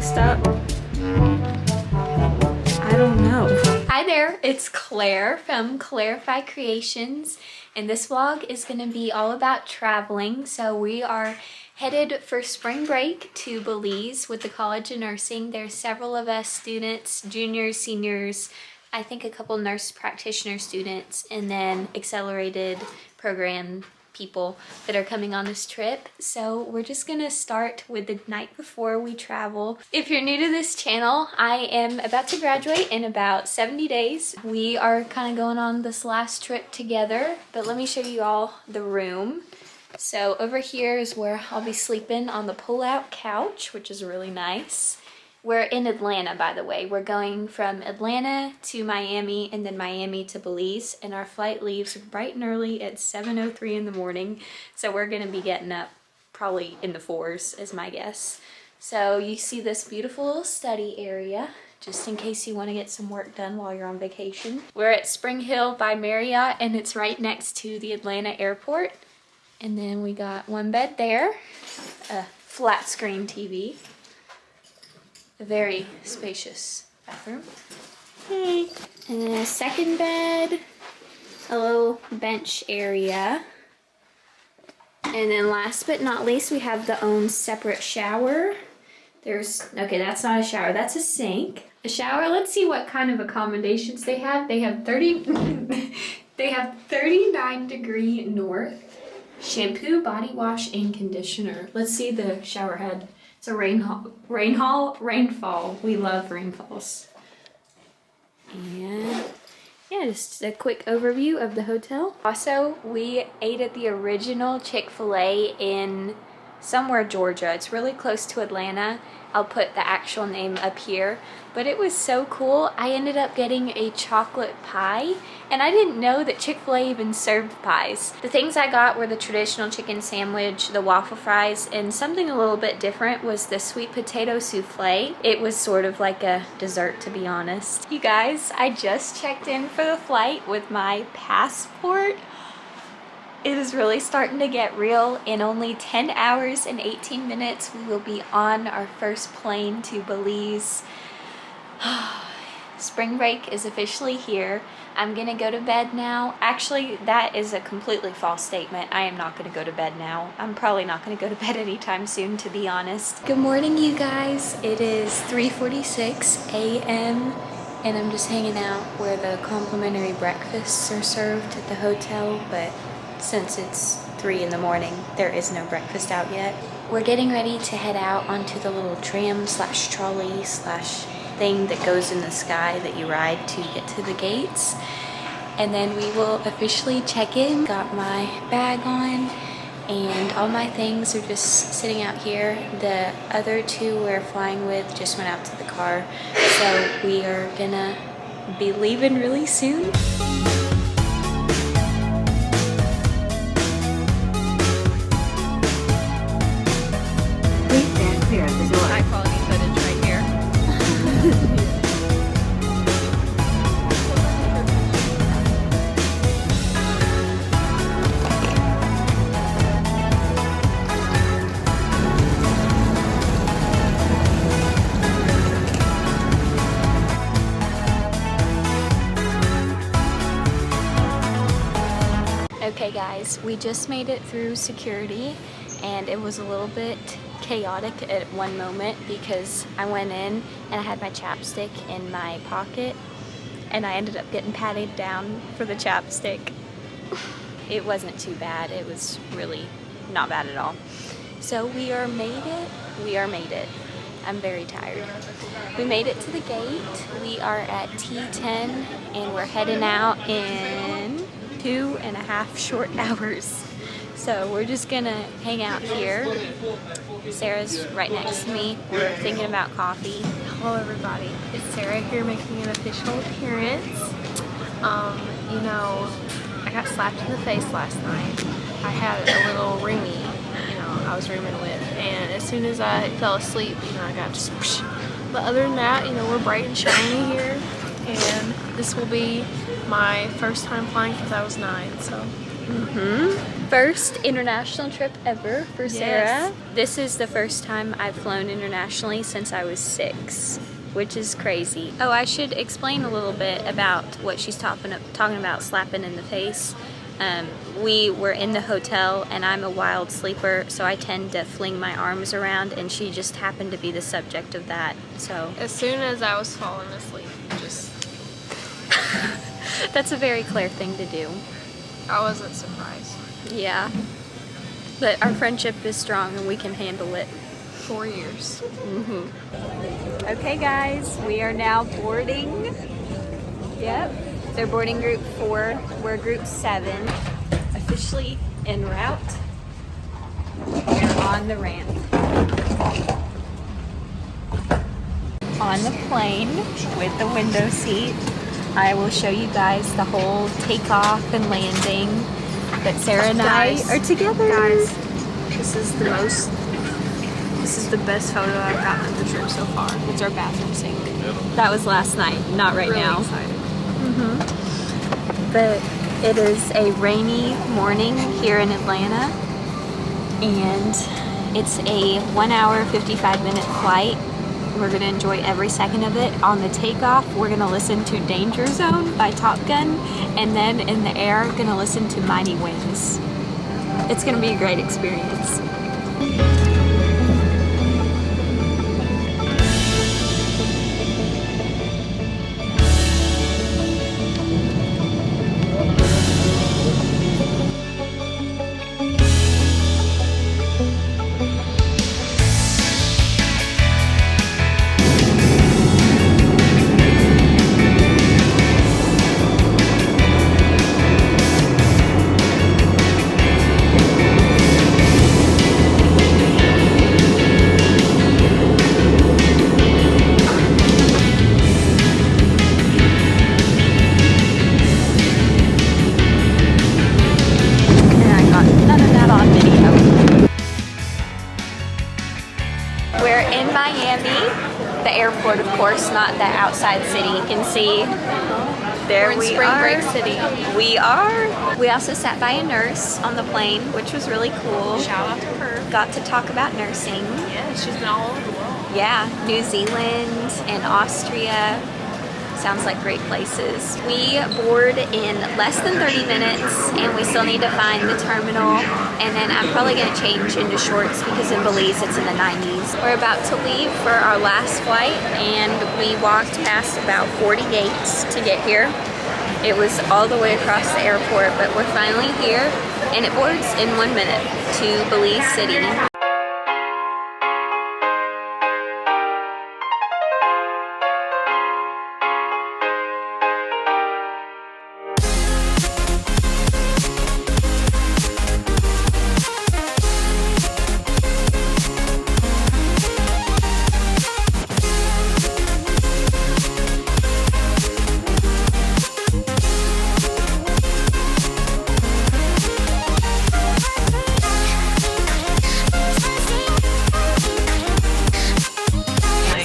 mixed up. I don't know. Hi there, it's Claire from Clairified Creations, and this vlog is going to be all about traveling. So we are headed for spring break to Belize with the College of Nursing. There's several of us students, juniors, seniors, I think a couple nurse practitioner students, and then accelerated program people that are coming on this trip. So we're just gonna start with the night before we travel. If you're new to this channel, I am about to graduate in about 70 days. We are kind of going on this last trip together, but let me show you all the room. So over here is where I'll be sleeping on the pull-out couch, which is really nice. We're in Atlanta, by the way. We're going from Atlanta to Miami and then Miami to Belize, and our flight leaves bright and early at 7:03 in the morning. So we're gonna be getting up probably in the 4s is my guess. So you see this beautiful little study area, just in case you wanna get some work done while you're on vacation. We're at Spring Hill by Marriott, and it's right next to the Atlanta airport. And then we got one bed there, a flat screen TV. A very spacious bathroom. Hey. And then a second bed, a little bench area. And then last but not least, we have the own separate shower. Okay, that's not a shower, that's a sink. A shower, let's see what kind of accommodations they have. They have 39° north. Shampoo, body wash, and conditioner. Let's see the shower head. It's a rainfall. We love rainfalls. And yeah, just a quick overview of the hotel. Also, we ate at the original Chick-fil-A in somewhere Georgia. It's really close to Atlanta. I'll put the actual name up here. But it was so cool. I ended up getting a chocolate pie, and I didn't know that Chick-fil-A even served pies. The things I got were the traditional chicken sandwich, the waffle fries, and something a little bit different was the sweet potato souffle. It was sort of like a dessert, to be honest. You guys, I just checked in for the flight with my passport. It is really starting to get real. In only 10 hours and 18 minutes, we will be on our first plane to Belize. Spring break is officially here. I'm gonna go to bed now. Actually, that is a completely false statement. I am not gonna go to bed now. I'm probably not gonna go to bed anytime soon, to be honest. Good morning, you guys. It is 3:46 a.m. and I'm just hanging out where the complimentary breakfasts are served at the hotel, but since it's 3 in the morning, there is no breakfast out yet. We're getting ready to head out onto the little tram slash trolley slash thing that goes in the sky that you ride to get to the gates. And then we will officially check in. Got my bag on and all my things are just sitting out here. The other two we're flying with just went out to the car. So we are gonna be leaving really soon. High quality footage right here. Okay guys, we just made it through security and it was a little bit chaotic at one moment because I went in and I had my chapstick in my pocket and I ended up getting patted down for the chapstick. It wasn't too bad. It was really not bad at all. So we made it. I'm very tired. We made it to the gate. We are at T10 and we're heading out in 2.5 short hours. So we're just gonna hang out here. Sarah's right next to me. We're thinking about coffee. Hello everybody, it's Sarah here making an official appearance. You know, I got slapped in the face last night. I had a little roomie, I was rooming with, and as soon as I fell asleep, I got just whoosh. But other than that, we're bright and shiny here, and this will be my first time flying since I was 9, so. first international trip ever for Sarah. Yes. This is the first time I've flown internationally since I was 6, which is crazy. Oh, I should explain a little bit about what she's talking about slapping in the face. We were in the hotel and I'm a wild sleeper, so I tend to fling my arms around, and she just happened to be the subject of that. So As soon as I was falling asleep, just that's a very Claire thing to do. I wasn't surprised. Yeah. But our friendship is strong and we can handle it. 4 years. Okay guys, we are now boarding. Yep. They're boarding group 4. We're group 7. Officially en route. We're on the ramp. On the plane with the window seat. I will show you guys the whole takeoff and landing. But Sarah and I are together. Guys, this is the best photo I've gotten of the trip so far. It's our bathroom sink. That was last night, not right Really now. excited. But it is a rainy morning here in Atlanta, and it's a 1 hour, 55-minute flight. We're gonna enjoy every second of it. On the takeoff, we're gonna listen to Danger Zone by Top Gun, and then in the air, gonna listen to Mighty Winds. It's gonna be a great experience. We're in Miami, the airport, of course, not the outside city. You can see there We're in we Spring are. Break City. We are. We also sat by a nurse on the plane, which was really cool. Shout out to her. Got to talk about nursing. Yeah, she's been all over the world. Yeah, New Zealand and Austria. Sounds like great places. We board in less than 30 minutes, and we still need to find the terminal, and then I'm probably gonna change into shorts because in Belize it's in the 90s. We're about to leave for our last flight, and we walked past about 40 gates to get here. It was all the way across the airport, but we're finally here, and it boards in 1 minute to Belize City.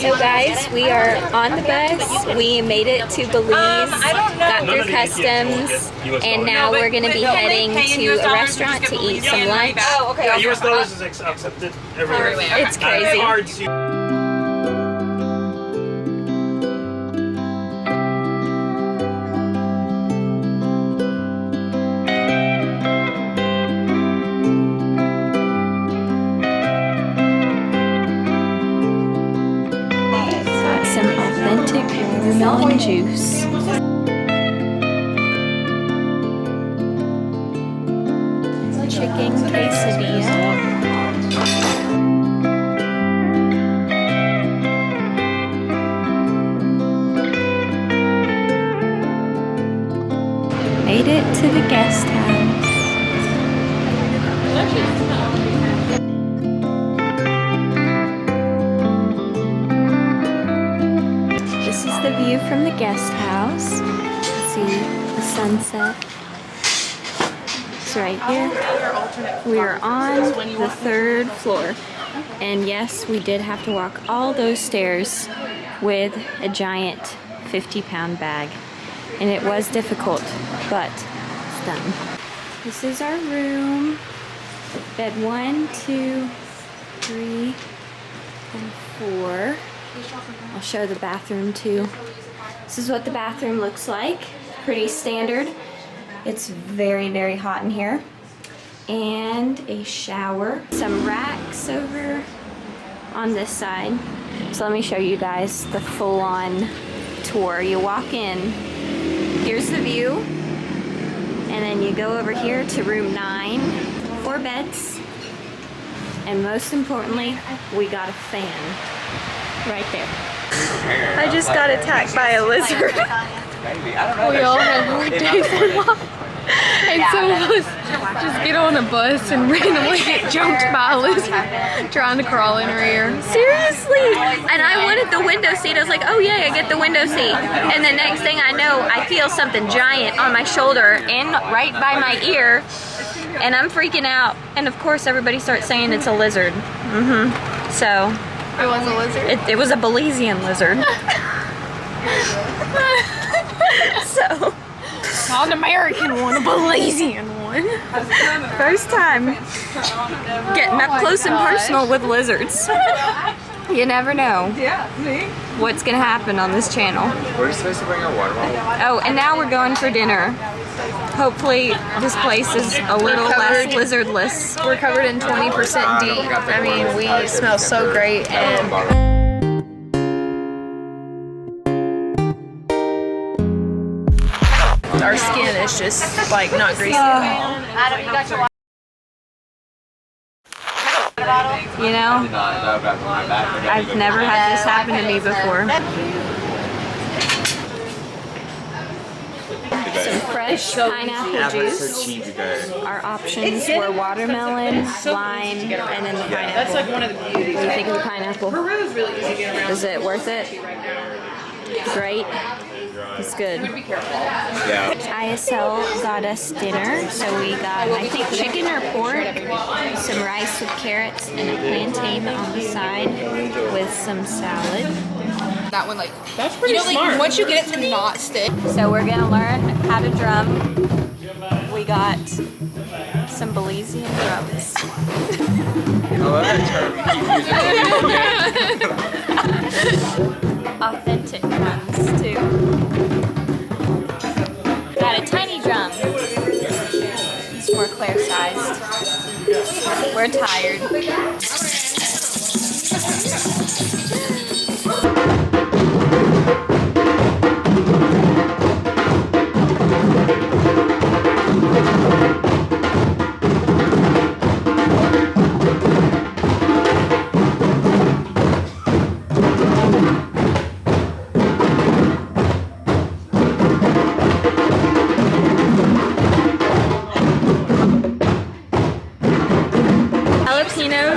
So guys, we are on the bus. We made it to Belize, got through customs, and now we're going to be heading to a restaurant to eat some lunch. Oh, okay. Yeah, US dollars is accepted everywhere. It's crazy. Cards, you- Got some authentic watermelon juice. Chicken quesadilla. Made it to the guest house. This is the view from the guest house. See the sunset. It's right here. We are on the 3rd floor. And yes, we did have to walk all those stairs with a giant 50-pound bag. And it was difficult, but it's done. This is our room. Bed 1, 2, 3, and 4. I'll show the bathroom too. This is what the bathroom looks like. Pretty standard. It's very, very hot in here. And a shower. Some racks over on this side. So let me show you guys the full-on tour. You walk in, here's the view, and then you go over here to room 9. 4 beds, and most importantly, we got a fan right there. I just got attacked by a lizard. We all have weird days in life. And some of us just get on a bus and randomly get jumped by a lizard trying to crawl in her ear. Seriously! And I wanted the window seat. I was like, oh yay, I get the window seat. And the next thing I know, I feel something giant on my shoulder and right by my ear. And I'm freaking out. And of course everybody starts saying it's a lizard. So. It was a lizard? It was a Belizean lizard. So. Not an American one, a Belizean one. First time getting up close and personal with lizards. You never know what's gonna happen on this channel. We're supposed to bring our water bottle. Oh, and now we're going for dinner. Hopefully this place is a little less lizardless. We're covered in 20% DEET. I mean, we smell so great, and our skin is just like not greasy at all. You know, I've never had this happen to me before. Some fresh pineapple juice. Our options were watermelon, lime, and then the pineapple. That's like one of the beauties. What do you think of the pineapple? Peru is really easy to get around. Is it worth it? Great. It's good. Yeah. ISL got us dinner, so we got, I think, chicken or pork, some rice with carrots, and a plantain on the side with some salad. That one, like, that's pretty smart. Like, once you get it to not stick. So we're gonna learn how to drum. We got some Belizean drums. I love that term. Authentic drums too. Got a tiny drum. It's more Claire sized. We're tired.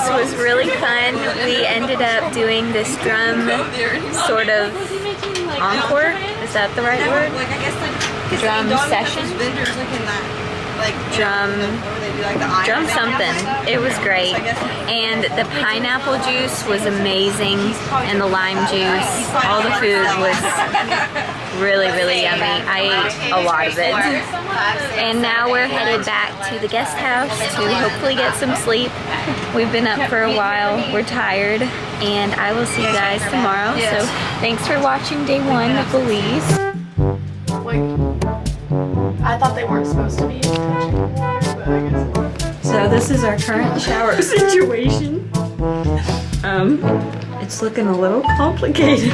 Was really fun. We ended up doing this drum sort of encore. Is that the right word? Drum session? Drum something. It was great. And the pineapple juice was amazing, and the lime juice. All the food was really, really yummy. I ate a lot of it. And now we're headed back to the guest house to hopefully get some sleep. We've been up for a while. We're tired, and I will see you guys tomorrow. So thanks for watching day 1 of Belize. Like, I thought they weren't supposed to be. So this is our current shower situation. It's looking a little complicated.